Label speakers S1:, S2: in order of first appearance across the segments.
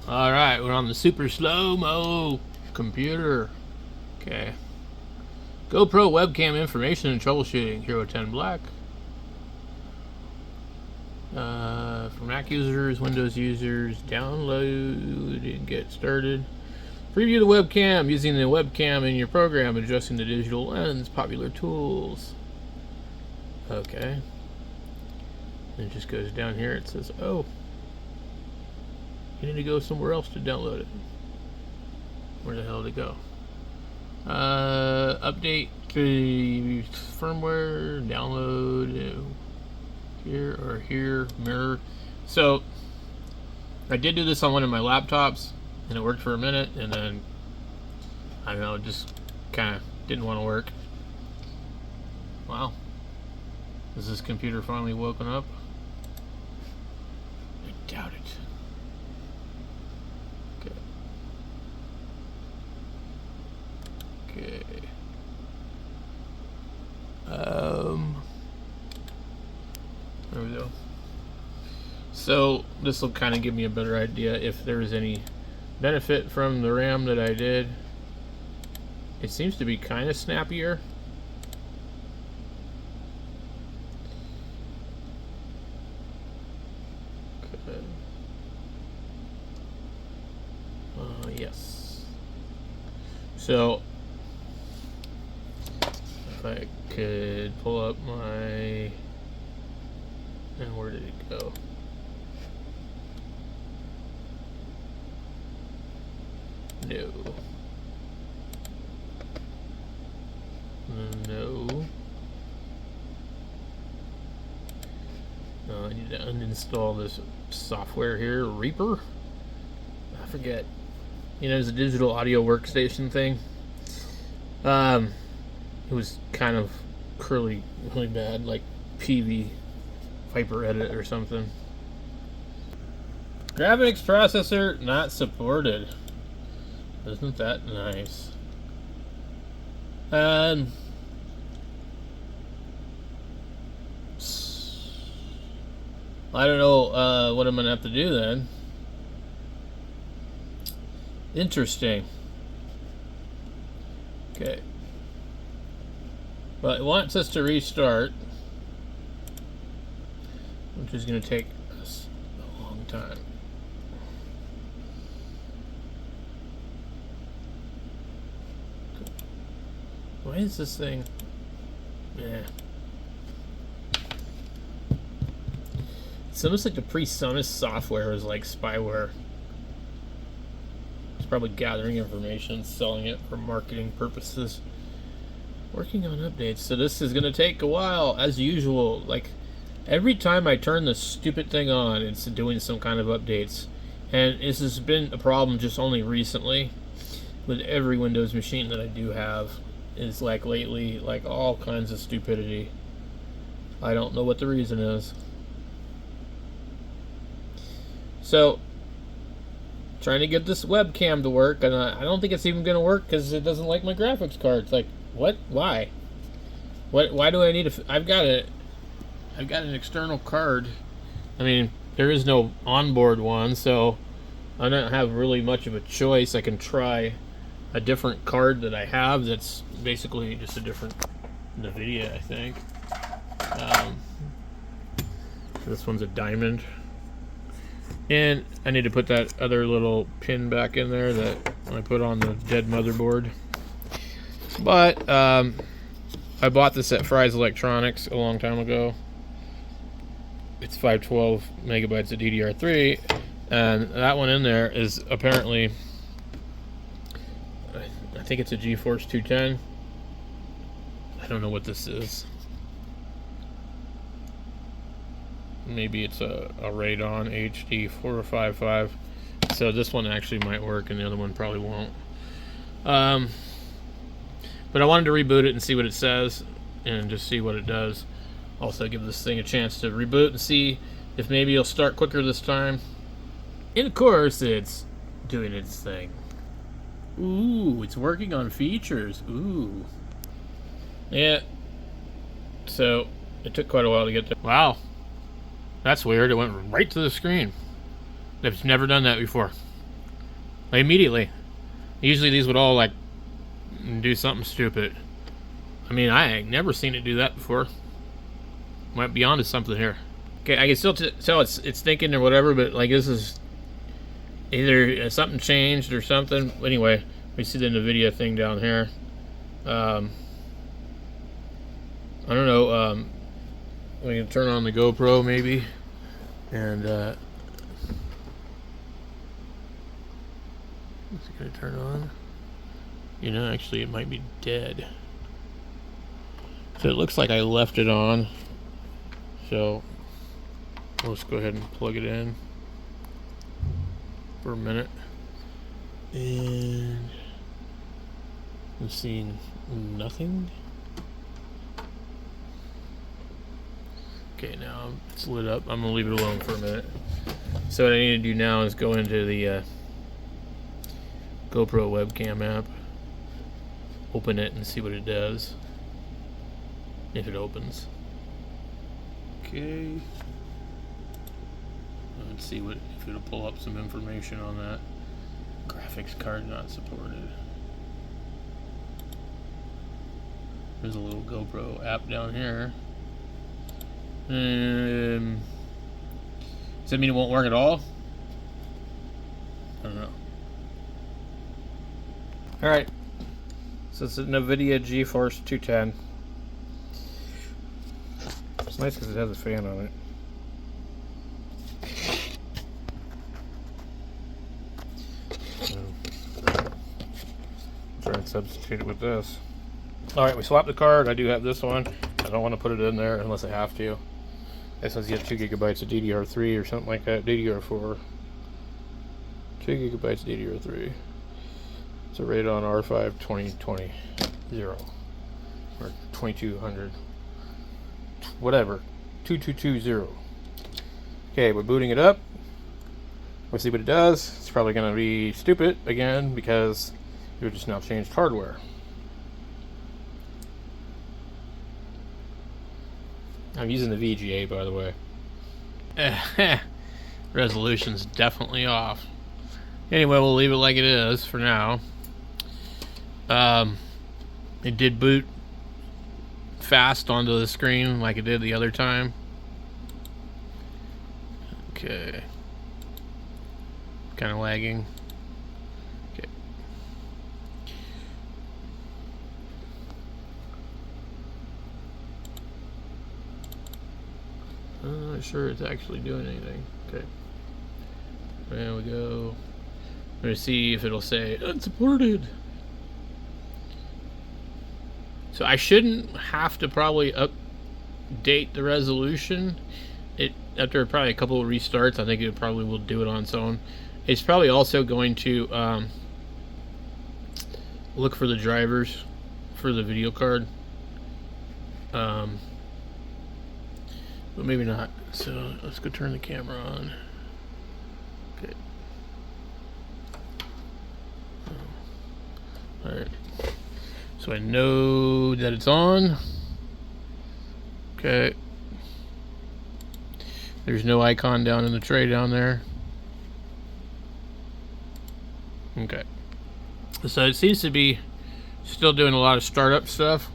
S1: Alright, we're on the super slow-mo computer. Okay. GoPro webcam information and troubleshooting. Hero 10 Black. For Mac users, Windows users, download and get started. Preview the webcam using the webcam in your program, adjusting the digital lens, popular tools. Okay. And it just goes down here. It says, oh, you need to go somewhere else to download it. Where the hell did it go? Update the firmware, download here or here, mirror. So I did do this on one of my laptops and it worked for a minute, and then I don't know, it just kind of didn't want to work. Wow. Is this computer finally woken up? I doubt it. Okay. There we go. So this will kind of give me a better idea if there is any benefit from the RAM that I did. It seems to be kind of snappier. Okay. Yes. So if I could pull up my, and where did it go? No. No. I need to uninstall this software here, Reaper. I forget. You know, it's a digital audio workstation thing. It was kind of really bad, like PV Viper Edit or something. Graphics processor not supported. Isn't that nice? I don't know what I'm gonna have to do then. Interesting. Okay. Well, it wants us to restart, which is going to take us a long time. Why is this thing? Yeah. It's almost like the PreSonus software is like spyware. It's probably gathering information, selling it for marketing purposes. Working on updates, so this is going to take a while, as usual. Like, every time I turn this stupid thing on, it's doing some kind of updates. And this has been a problem just only recently with every Windows machine that I do have. Is like lately, like all kinds of stupidity. I don't know what the reason is. So, trying to get this webcam to work, and I don't think it's even going to work because it doesn't like my graphics card. It's like, what? Why? Why do I need I've got an external card. I mean, there is no onboard one, so I don't have really much of a choice. I can try a different card that I have that's basically just a different NVIDIA, I think. This one's a diamond. And I need to put that other little pin back in there that I put on the dead motherboard. But I bought this at Fry's Electronics a long time ago. It's 512 megabytes of DDR3, and that one in there is apparently, I think it's a GeForce 210. I don't know what this is. Maybe it's a Radeon HD 455. So this one actually might work, and the other one probably won't. But I wanted to reboot it and see what it says, and just see what it does. Also give this thing a chance to reboot and see if maybe it'll start quicker this time. And of course, it's doing its thing. Ooh, it's working on features. Ooh. Yeah. So, it took quite a while to get there. Wow. That's weird. It went right to the screen. I've never done that before. Like immediately. Usually these would all like do something stupid. I mean, I ain't never seen it do that before. Might be onto something here. Okay, I can still tell it's thinking or whatever, but like this is either something changed or something. Anyway, we see the NVIDIA thing down here. I don't know. We can turn on the GoPro maybe, and is it gonna turn on? You know, actually, it might be dead. So it looks like I left it on. So let's go ahead and plug it in for a minute. And I'm seeing nothing. Okay, now it's lit up. I'm gonna leave it alone for a minute. So what I need to do now is go into the GoPro webcam app, open it and see what it does. If it opens. Okay. Let's see if it'll pull up some information on that. Graphics card not supported. There's a little GoPro app down here. Does that mean it won't work at all? I don't know. Alright. So it's a NVIDIA GeForce 210. It's nice because it has a fan on it. Try and substitute it with this. Alright, we swapped the card. I do have this one. I don't want to put it in there unless I have to. This one's got 2 gigabytes of DDR3 or something like that. DDR4. 2 gigabytes DDR3. It's a Radeon R5 2020 0 or 2200. Whatever. 2220. Okay, we're booting it up. We'll see what it does. It's probably going to be stupid again because we just now changed hardware. I'm using the VGA, by the way. Resolution's definitely off. Anyway, we'll leave it like it is for now. It did boot fast onto the screen like it did the other time. Okay. Kind of lagging. Okay. I'm not sure it's actually doing anything. Okay. There we go. I'm going to see if it'll say unsupported. So I shouldn't have to probably update the resolution. After probably a couple of restarts, I think it probably will do it on its own. It's probably also going to look for the drivers for the video card. But maybe not. So let's go turn the camera on. Okay. Alright. So I know that it's on. Okay. There's no icon down in the tray down there. Okay. So it seems to be still doing a lot of startup stuff,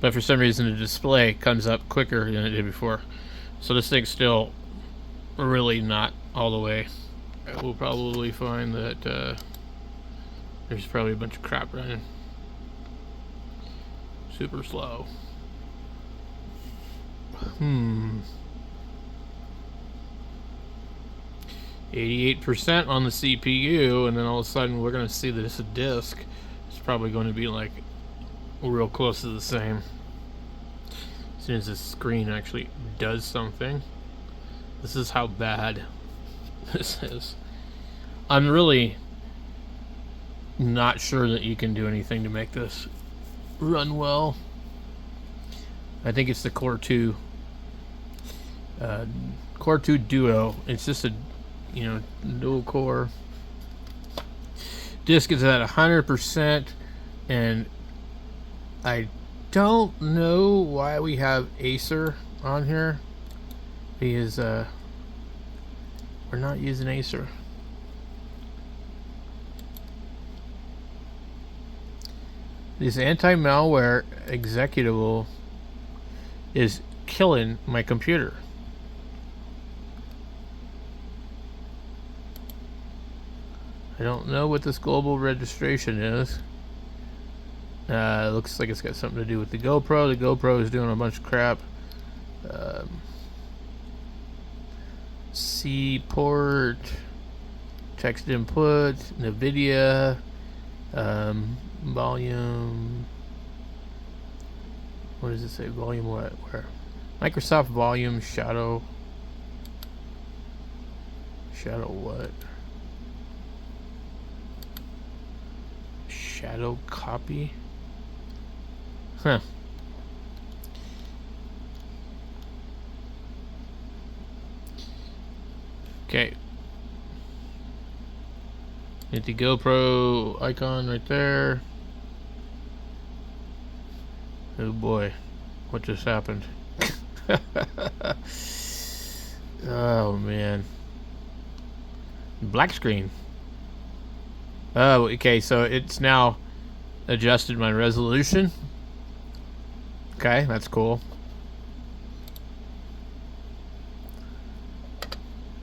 S1: but for some reason the display comes up quicker than it did before. So this thing's still really not all the way. We'll probably find that there's probably a bunch of crap running. Super slow. 88% on the CPU, and then all of a sudden we're going to see that it's a disk. It's probably going to be like real close to the same. As soon as the screen actually does something. This is how bad this is. I'm really not sure that you can do anything to make this run well. I think it's the Core 2 Duo. It's just a dual core. Disk is at 100%, and I don't know why we have Acer on here, because we're not using Acer. This anti-malware executable is killing my computer. I don't know what this global registration is. Looks like it's got something to do with the GoPro. The GoPro is doing a bunch of crap. C port, text input, NVIDIA, volume. What does it say? Volume what? Where? Microsoft Volume Shadow. Shadow what? Shadow copy? Huh. Okay. Hit the GoPro icon right there. Oh boy. What just happened? Oh man. Black screen. Oh, okay, so it's now adjusted my resolution. Okay, that's cool.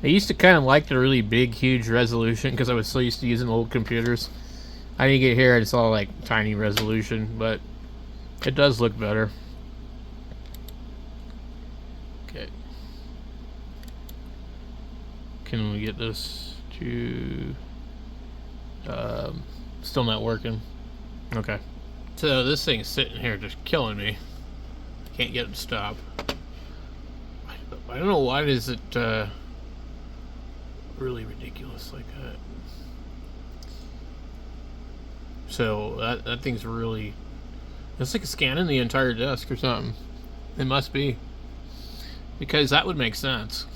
S1: I used to kind of like the really big, huge resolution because I was so used to using old computers. I didn't get here, it's all like tiny resolution, but it does look better. Okay. Can we get this to... still not working. Okay. So this thing's sitting here just killing me. Can't get it to stop. I don't know why is it really ridiculous like that. So that thing's really... It's like scanning the entire desk or something. It must be. Because that would make sense.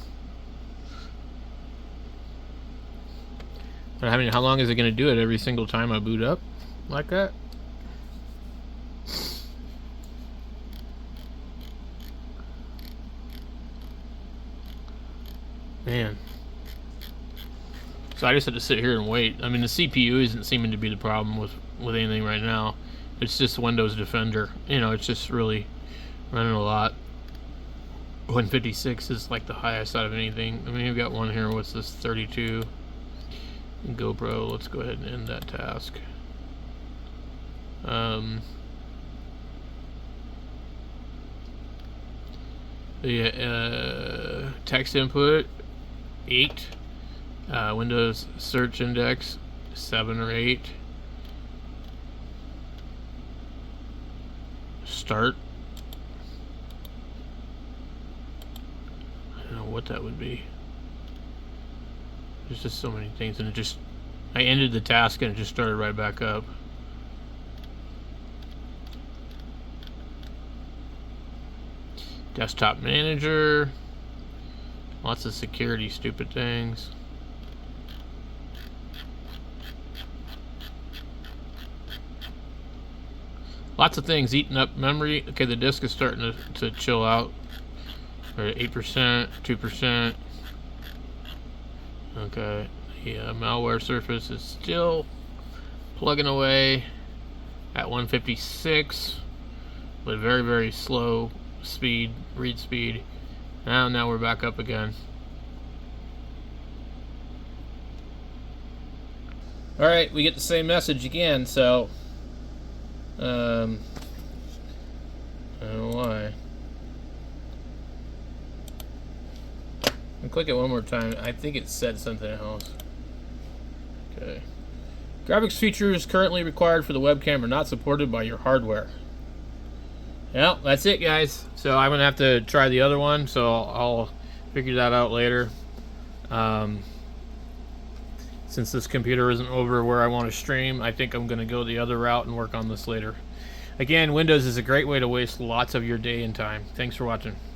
S1: But I mean, how long is it going to do it every single time I boot up like that? Man. So I just had to sit here and wait. I mean, the CPU isn't seeming to be the problem with anything right now. It's just Windows Defender. You know, it's just really running a lot. 156 is like the highest out of anything. I mean, we've got one here. What's this? 32. GoPro. Let's go ahead and end that task. Text input 8. Windows search index 7 or 8. Start. I don't know what that would be. There's just so many things, and I ended the task and it just started right back up. Desktop manager. Lots of security stupid things. Lots of things eating up memory. Okay, the disk is starting to chill out. We're at 8%, 2%. Okay, the malware surface is still plugging away at 156, but very, very slow speed, read speed. Now we're back up again. Alright, we get the same message again, so I don't know why. I'll click it one more time. I think it said something else. Okay. Graphics features currently required for the webcam are not supported by your hardware. Well, that's it, guys. So I'm gonna have to try the other one, so I'll figure that out later. Since this computer isn't over where I want to stream, I think I'm gonna go the other route and work on this later. Again, Windows is a great way to waste lots of your day and time. Thanks for watching.